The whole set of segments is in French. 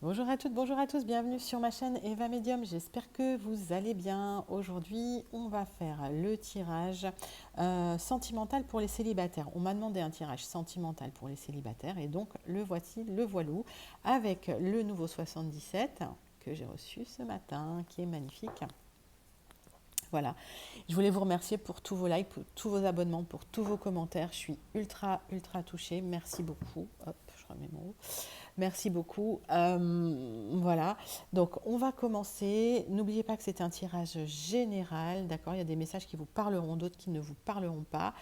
Bonjour à toutes, bonjour à tous, bienvenue sur ma chaîne Eva Medium, j'espère que vous allez bien. Aujourd'hui, on va faire le tirage sentimental pour les célibataires. On m'a demandé un tirage sentimental pour les célibataires et donc le voici, le voilou, avec le nouveau 77 que j'ai reçu ce matin, qui est magnifique. Voilà, je voulais vous remercier pour tous vos likes, pour tous vos abonnements, pour tous vos commentaires. Je suis ultra touchée, merci beaucoup. Hop, je remets mon haut. Merci beaucoup. Voilà, donc on va commencer. N'oubliez pas que c'est un tirage général, d'accord? Il y a des messages qui vous parleront, d'autres qui ne vous parleront pas.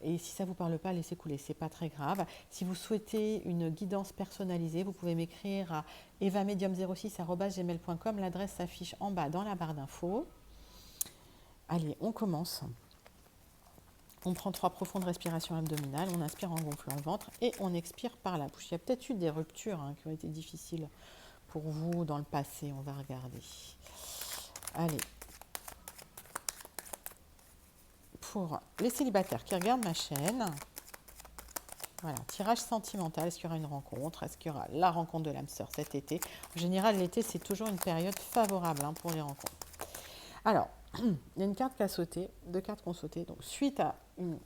Et si ça ne vous parle pas, laissez couler, c'est pas très grave. Si vous souhaitez une guidance personnalisée, vous pouvez m'écrire à evamedium06@gmail.com. L'adresse s'affiche en bas dans la barre d'infos. Allez, on commence. On prend 3 profondes respirations abdominales, on inspire en gonflant le ventre et on expire par la bouche. Il y a peut-être eu des ruptures qui ont été difficiles pour vous dans le passé, on va regarder. Allez, pour les célibataires qui regardent ma chaîne, voilà, tirage sentimental, est-ce qu'il y aura une rencontre? Est-ce qu'il y aura la rencontre de l'âme sœur cet été? En général, l'été, c'est toujours une période favorable pour les rencontres. Alors, il y a une carte qui a sauté, deux cartes qui ont sauté. Donc, suite à une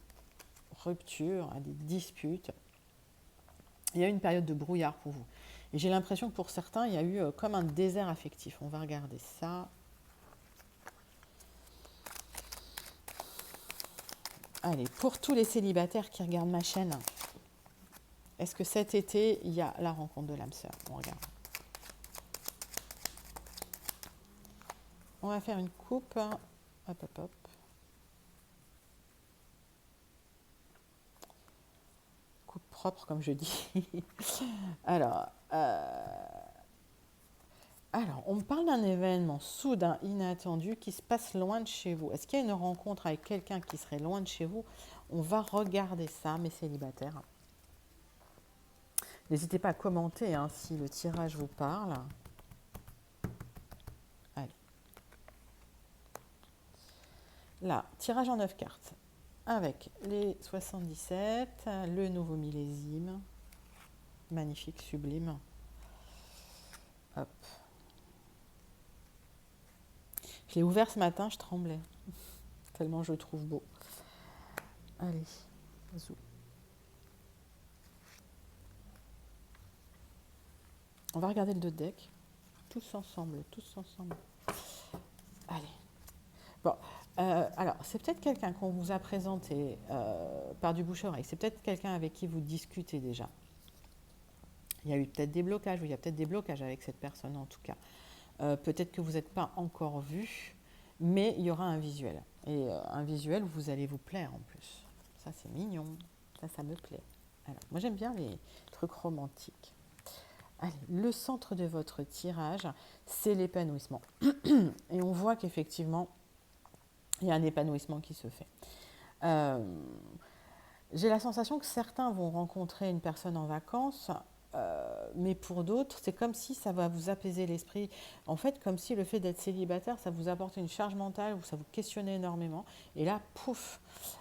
rupture, à des disputes, il y a eu une période de brouillard pour vous. Et j'ai l'impression que pour certains, il y a eu comme un désert affectif. On va regarder ça. Allez, pour tous les célibataires qui regardent ma chaîne, est-ce que cet été, il y a la rencontre de l'âme sœur? On regarde. On va faire une coupe. Hop, hop, hop. Coupe propre, comme je dis. Alors, on me parle d'un événement soudain, inattendu, qui se passe loin de chez vous. Est-ce qu'il y a une rencontre avec quelqu'un qui serait loin de chez vous? On va regarder ça, mes célibataires. N'hésitez pas à commenter si le tirage vous parle. Allez. Là, tirage en 9 cartes. Avec les 77, le nouveau millésime. Magnifique, sublime. Hop. Je l'ai ouvert ce matin, je tremblais. Tellement je le trouve beau. Allez, zou. On va regarder le deux deck. Tous ensemble, tous ensemble. Allez. Bon, alors, c'est peut-être quelqu'un qu'on vous a présenté par du bouche-oreille. C'est peut-être quelqu'un avec qui vous discutez déjà. Il y a eu peut-être des blocages, ou il y a peut-être des blocages avec cette personne en tout cas. Peut-être que vous n'êtes pas encore vu, mais il y aura un visuel. Et un visuel où vous allez vous plaire en plus. Ça, c'est mignon. Ça me plaît. Alors, moi, j'aime bien les trucs romantiques. Allez, le centre de votre tirage, c'est l'épanouissement. Et on voit qu'effectivement, il y a un épanouissement qui se fait. J'ai la sensation que certains vont rencontrer une personne en vacances, mais pour d'autres, c'est comme si ça va vous apaiser l'esprit. En fait, comme si le fait d'être célibataire, ça vous apporte une charge mentale où ça vous questionnait énormément. Et là, pouf,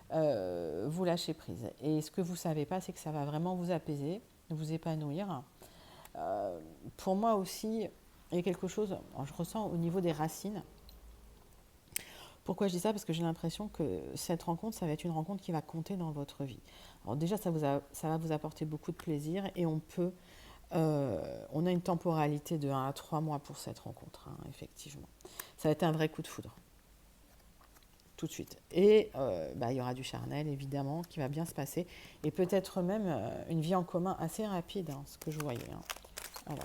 vous lâchez prise. Et ce que vous ne savez pas, c'est que ça va vraiment vous apaiser, vous épanouir. Pour moi aussi, il y a quelque chose, je ressens au niveau des racines. Pourquoi je dis ça? Parce que j'ai l'impression que cette rencontre, ça va être une rencontre qui va compter dans votre vie. Alors déjà, ça va vous apporter beaucoup de plaisir et on a une temporalité de 1 à 3 mois pour cette rencontre, effectivement. Ça va être un vrai coup de foudre, tout de suite. Et il y aura du charnel, évidemment, qui va bien se passer. Et peut-être même une vie en commun assez rapide, ce que je voyais. Alors,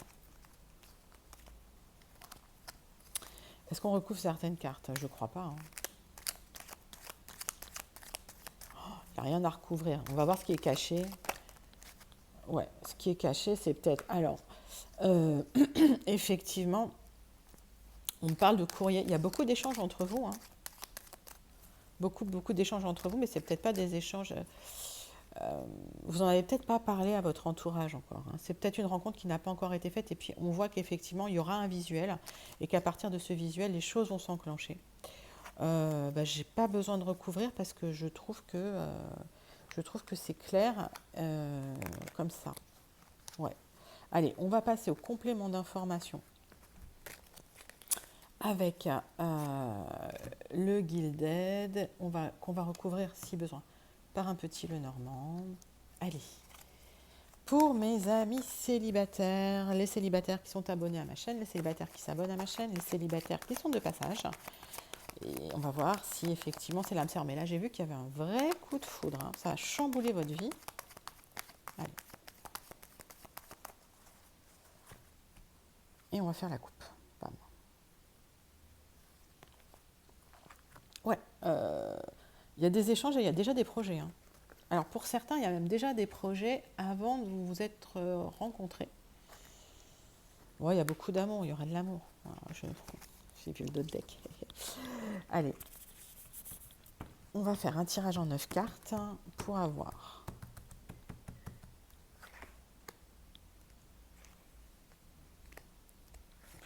est-ce qu'on recouvre certaines cartes? Je ne crois pas. Il n'y a rien à recouvrir. On va voir ce qui est caché. Ouais, ce qui est caché, c'est peut-être... Alors, effectivement, on parle de courrier. Il y a beaucoup d'échanges entre vous. Beaucoup d'échanges entre vous, mais c'est peut-être pas des échanges... vous n'en avez peut-être pas parlé à votre entourage encore. C'est peut-être une rencontre qui n'a pas encore été faite. Et puis, on voit qu'effectivement, il y aura un visuel. Et qu'à partir de ce visuel, les choses vont s'enclencher. J'ai pas besoin de recouvrir parce que je trouve que c'est clair comme ça. Ouais. Allez, on va passer au complément d'information avec le Gilded, qu'on va recouvrir si besoin par un petit Lenormand. Allez, pour mes amis célibataires, les célibataires qui sont abonnés à ma chaîne, les célibataires qui s'abonnent à ma chaîne, les célibataires qui sont de passage. Et on va voir si effectivement c'est l'âme sœur. Mais là, j'ai vu qu'il y avait un vrai coup de foudre. Hein. Ça a chamboulé votre vie. Allez. Et on va faire la coupe. Bam. Ouais. Il y a des échanges et il y a déjà des projets. Hein. Alors pour certains, il y a même déjà des projets avant de vous vous être rencontrés. Ouais, il y a beaucoup d'amour, il y aura de l'amour. J'ai vu le dos de deck. Allez, on va faire un tirage en 9 cartes pour avoir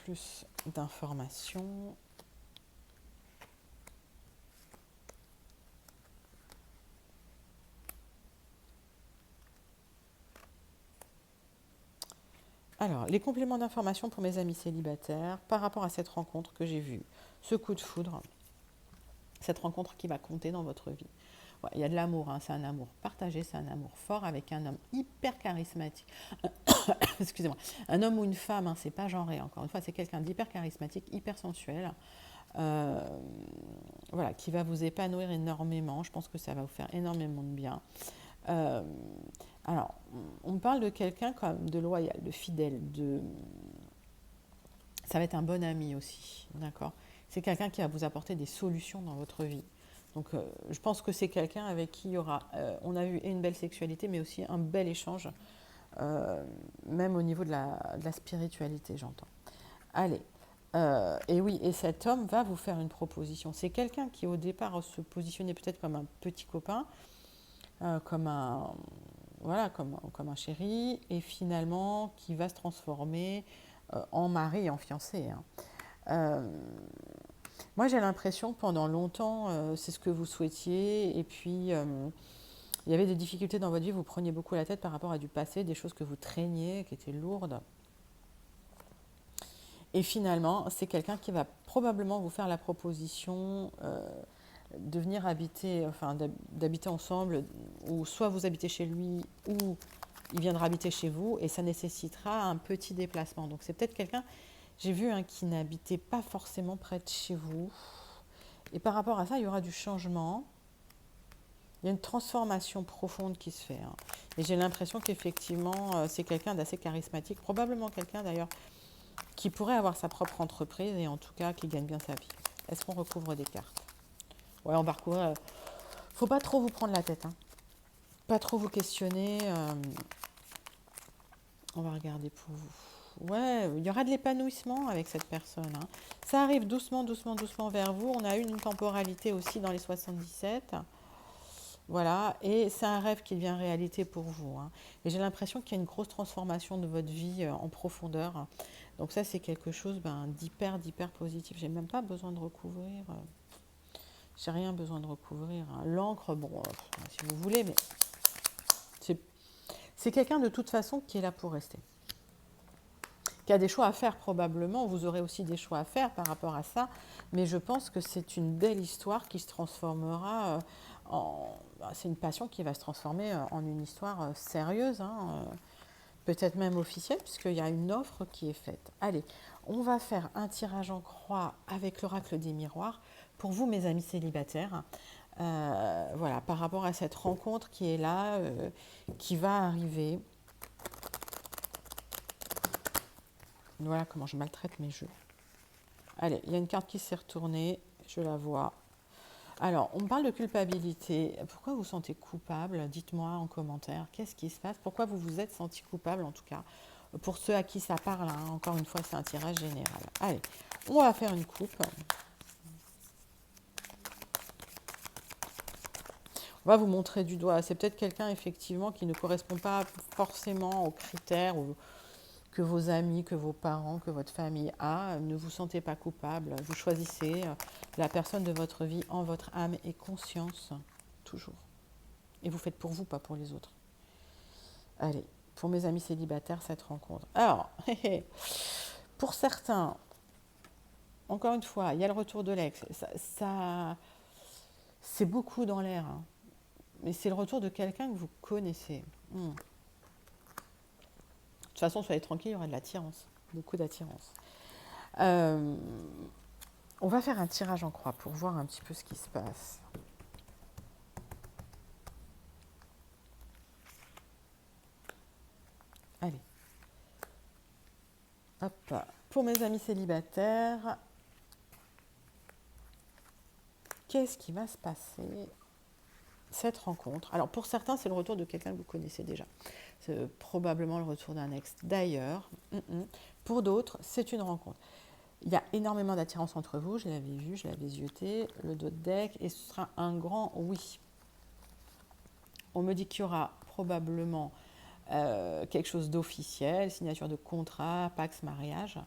plus d'informations. Alors, les compléments d'information pour mes amis célibataires par rapport à cette rencontre que j'ai vue, ce coup de foudre, cette rencontre qui va compter dans votre vie. Ouais, il y a de l'amour, hein, c'est un amour partagé, c'est un amour fort avec un homme hyper charismatique. Excusez-moi, un homme ou une femme, hein, c'est pas genré, encore une fois, c'est quelqu'un d'hyper charismatique, hyper sensuel, voilà, qui va vous épanouir énormément. Je pense que ça va vous faire énormément de bien. Alors, on me parle de quelqu'un comme de loyal, de fidèle, ça va être un bon ami aussi, d'accord? C'est quelqu'un qui va vous apporter des solutions dans votre vie. Donc, je pense que c'est quelqu'un avec qui il y aura, on a eu une belle sexualité, mais aussi un bel échange, même au niveau de la spiritualité, j'entends. Allez, et oui, et cet homme va vous faire une proposition. C'est quelqu'un qui au départ se positionnait peut-être comme un petit copain, comme un voilà, comme un chéri, et finalement qui va se transformer en mari et en fiancé. Hein. Moi, j'ai l'impression que pendant longtemps, c'est ce que vous souhaitiez, et puis il y avait des difficultés dans votre vie, vous preniez beaucoup la tête par rapport à du passé, des choses que vous traîniez, qui étaient lourdes. Et finalement, c'est quelqu'un qui va probablement vous faire la proposition de venir habiter, enfin d'habiter ensemble, ou soit vous habitez chez lui, ou il viendra habiter chez vous, et ça nécessitera un petit déplacement. Donc c'est peut-être quelqu'un, j'ai vu, hein, qui n'habitait pas forcément près de chez vous. Et par rapport à ça, il y aura du changement. Il y a une transformation profonde qui se fait. Hein. Et j'ai l'impression qu'effectivement, c'est quelqu'un d'assez charismatique, probablement quelqu'un d'ailleurs qui pourrait avoir sa propre entreprise et en tout cas qui gagne bien sa vie. Est-ce qu'on recouvre des cartes? Ouais, on va recouvrir. Faut pas trop vous prendre la tête. Hein. Pas trop vous questionner. On va regarder pour vous. Ouais, il y aura de l'épanouissement avec cette personne. Hein. Ça arrive doucement, doucement, doucement vers vous. On a eu une temporalité aussi dans les 77. Voilà, et c'est un rêve qui devient réalité pour vous. Hein. Et j'ai l'impression qu'il y a une grosse transformation de votre vie en profondeur. Donc ça, c'est quelque chose d'hyper positif. J'ai même pas besoin de recouvrir. J'ai rien besoin de recouvrir. Hein. L'encre, bon, si vous voulez, mais c'est quelqu'un de toute façon qui est là pour rester. Qui a des choix à faire probablement. Vous aurez aussi des choix à faire par rapport à ça. Mais je pense que c'est une belle histoire qui se transformera c'est une passion qui va se transformer en une histoire sérieuse, hein, peut-être même officielle, puisqu'il y a une offre qui est faite. Allez, on va faire un tirage en croix avec l'oracle des miroirs pour vous, mes amis célibataires. Voilà, par rapport à cette rencontre qui est là, qui va arriver. Voilà comment je maltraite mes jeux. Allez, il y a une carte qui s'est retournée, je la vois. Alors, on me parle de culpabilité. Pourquoi vous vous sentez coupable? Dites-moi en commentaire. Qu'est-ce qui se passe? Pourquoi vous vous êtes senti coupable, en tout cas? Pour ceux à qui ça parle, hein, encore une fois, c'est un tirage général. Allez, on va faire une coupe. On va vous montrer du doigt. C'est peut-être quelqu'un, effectivement, qui ne correspond pas forcément aux critères que vos amis, que vos parents, que votre famille a. Ne vous sentez pas coupable. Vous choisissez la personne de votre vie en votre âme et conscience, toujours. Et vous faites pour vous, pas pour les autres. Allez, pour mes amis célibataires, cette rencontre. Alors, pour certains, encore une fois, il y a le retour de l'ex. C'est beaucoup dans l'air, hein. Mais c'est le retour de quelqu'un que vous connaissez. De toute façon, soyez tranquille, il y aura de l'attirance, beaucoup d'attirance. On va faire un tirage en croix pour voir un petit peu ce qui se passe. Allez. Hop. Pour mes amis célibataires, qu'est-ce qui va se passer cette rencontre? Alors pour certains, c'est le retour de quelqu'un que vous connaissez déjà. C'est probablement le retour d'un ex d'ailleurs. Pour d'autres, c'est une rencontre. Il y a énormément d'attirance entre vous, je l'avais vu, je l'avais zioté, le dos de deck, et ce sera un grand oui. On me dit qu'il y aura probablement quelque chose d'officiel, signature de contrat, pax, mariage.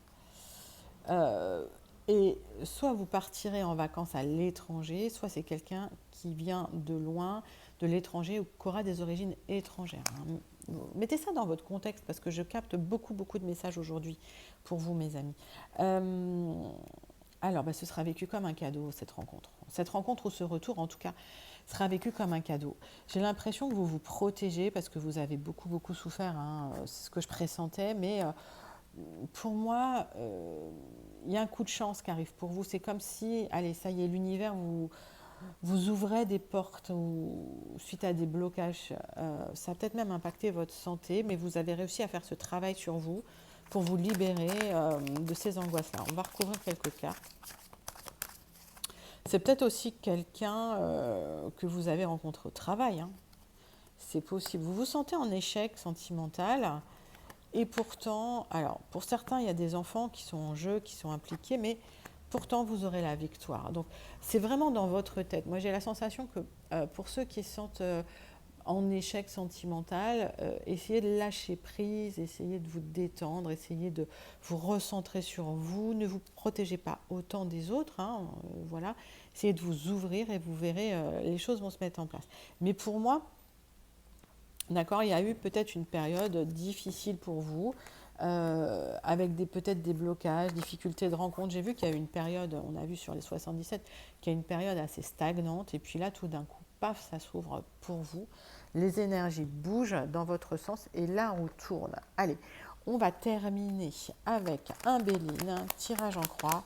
Et soit vous partirez en vacances à l'étranger, soit c'est quelqu'un qui vient de loin, de l'étranger ou qui aura des origines étrangères. Mettez ça dans votre contexte parce que je capte beaucoup de messages aujourd'hui pour vous, mes amis. Alors, ce sera vécu comme un cadeau, cette rencontre. Cette rencontre ou ce retour, en tout cas, sera vécu comme un cadeau. J'ai l'impression que vous vous protégez parce que vous avez beaucoup souffert. Hein. C'est ce que je pressentais, mais pour moi, il y a un coup de chance qui arrive pour vous. C'est comme si, allez, ça y est, l'univers vous ouvrez des portes suite à des blocages. Ça a peut-être même impacté votre santé, mais vous avez réussi à faire ce travail sur vous pour vous libérer de ces angoisses-là. On va recouvrir quelques cartes. C'est peut-être aussi quelqu'un que vous avez rencontré au travail. Hein. C'est possible. Vous vous sentez en échec sentimental. Et pourtant, alors pour certains, il y a des enfants qui sont en jeu, qui sont impliqués, mais pourtant vous aurez la victoire. Donc c'est vraiment dans votre tête. Moi j'ai la sensation que pour ceux qui se sentent en échec sentimental, essayez de lâcher prise, essayez de vous détendre, essayez de vous recentrer sur vous, ne vous protégez pas autant des autres, hein, voilà. Essayez de vous ouvrir et vous verrez, les choses vont se mettre en place. Mais pour moi, d'accord, il y a eu peut-être une période difficile pour vous, avec peut-être des blocages, difficultés de rencontre. J'ai vu qu'il y a eu une période, on a vu sur les 77, qu'il y a une période assez stagnante, et puis là, tout d'un coup, paf, ça s'ouvre pour vous. Les énergies bougent dans votre sens, et la roue tourne. Allez, on va terminer avec un Béline, un tirage en croix.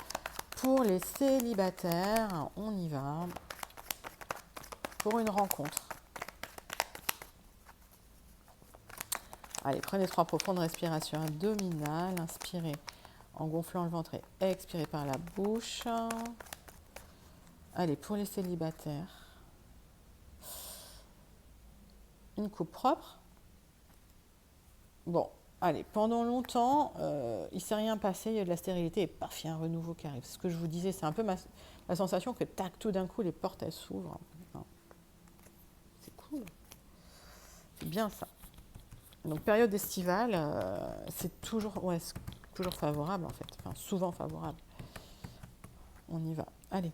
Pour les célibataires, on y va pour une rencontre. Allez, prenez 3 profondes respirations abdominales. Inspirez en gonflant le ventre et expirez par la bouche. Allez, pour les célibataires, une coupe propre. Bon, allez, pendant longtemps, il ne s'est rien passé, il y a de la stérilité et paf, il y a un renouveau qui arrive. C'est ce que je vous disais, c'est un peu la sensation que tac, tout d'un coup, les portes, elles s'ouvrent. C'est cool. C'est bien ça. Donc période estivale, c'est toujours favorable en fait, enfin souvent favorable. On y va. Allez.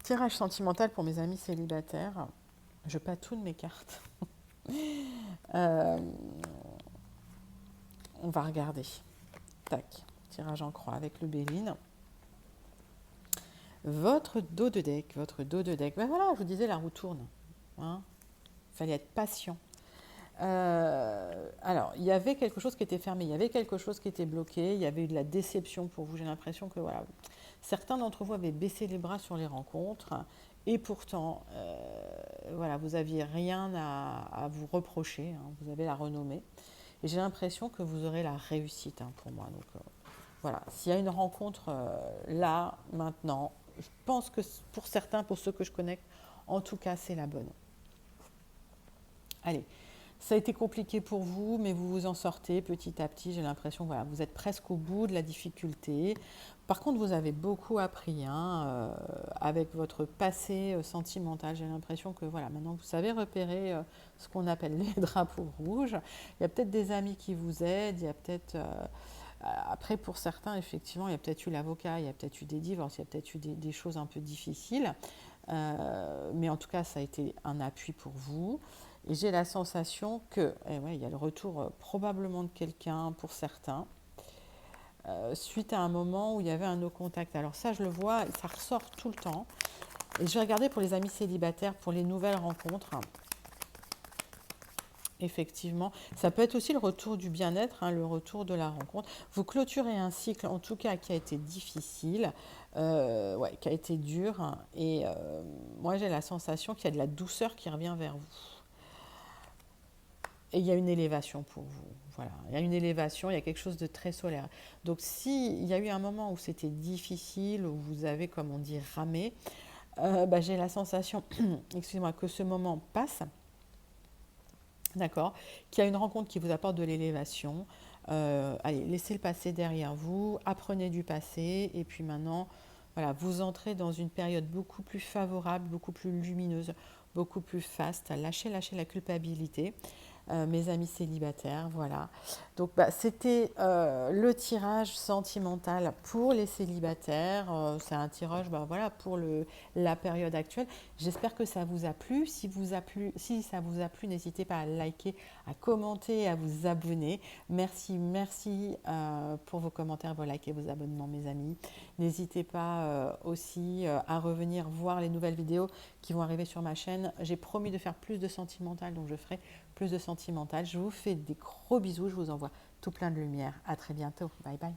Tirage sentimental pour mes amis célibataires. Je patoune mes cartes. On va regarder. Tac. Tirage en croix avec le Béline. Votre dos de deck. Ben voilà, je vous disais, la roue tourne. Hein, il fallait être patient. Alors, il y avait quelque chose qui était fermé, il y avait quelque chose qui était bloqué, il y avait eu de la déception pour vous. J'ai l'impression que voilà, certains d'entre vous avaient baissé les bras sur les rencontres et pourtant, voilà, vous n'aviez rien à vous reprocher, hein, vous avez la renommée. Et j'ai l'impression que vous aurez la réussite, hein, pour moi. Donc voilà, s'il y a une rencontre là, maintenant, je pense que pour certains, pour ceux que je connais, en tout cas, c'est la bonne. Allez. Ça a été compliqué pour vous, mais vous vous en sortez petit à petit. J'ai l'impression que voilà, vous êtes presque au bout de la difficulté. Par contre, vous avez beaucoup appris hein, avec votre passé sentimental. J'ai l'impression que voilà, maintenant vous savez repérer ce qu'on appelle les drapeaux rouges. Il y a peut-être des amis qui vous aident. Il y a peut-être après pour certains, effectivement, il y a peut-être eu l'avocat, il y a peut-être eu des divorces, il y a peut-être eu des choses un peu difficiles. Mais en tout cas, ça a été un appui pour vous. Et j'ai la sensation que, et ouais, il y a le retour probablement de quelqu'un pour certains, suite à un moment où il y avait un no contact. Alors ça, je le vois, ça ressort tout le temps. Et je vais regarder pour les amis célibataires, pour les nouvelles rencontres. Effectivement, ça peut être aussi le retour du bien-être, hein, le retour de la rencontre. Vous clôturez un cycle, en tout cas, qui a été difficile, ouais, qui a été dur. Hein, et moi, j'ai la sensation qu'il y a de la douceur qui revient vers vous. Et il y a une élévation pour vous. Voilà, il y a une élévation, il y a quelque chose de très solaire. Donc, s'il y a eu un moment où c'était difficile, où vous avez, comme on dit, ramé, bah, j'ai la sensation, excusez-moi, que ce moment passe. D'accord, qu'il y a une rencontre qui vous apporte de l'élévation. Allez, laissez le passé derrière vous, apprenez du passé, et puis maintenant, voilà, vous entrez dans une période beaucoup plus favorable, beaucoup plus lumineuse, beaucoup plus faste. Lâchez la culpabilité. Mes amis célibataires, voilà. Donc, bah, c'était le tirage sentimental pour les célibataires. C'est un tirage, bah, voilà, pour la période actuelle. J'espère que ça vous a plu. Si ça vous a plu, n'hésitez pas à liker, à commenter, à vous abonner. Merci, merci pour vos commentaires, vos likes et vos abonnements, mes amis. N'hésitez pas aussi à revenir voir les nouvelles vidéos qui vont arriver sur ma chaîne. J'ai promis de faire plus de sentimental, donc je ferai plus de sentimental. Je vous fais des gros bisous, je vous envoie tout plein de lumière. À très bientôt. Bye bye.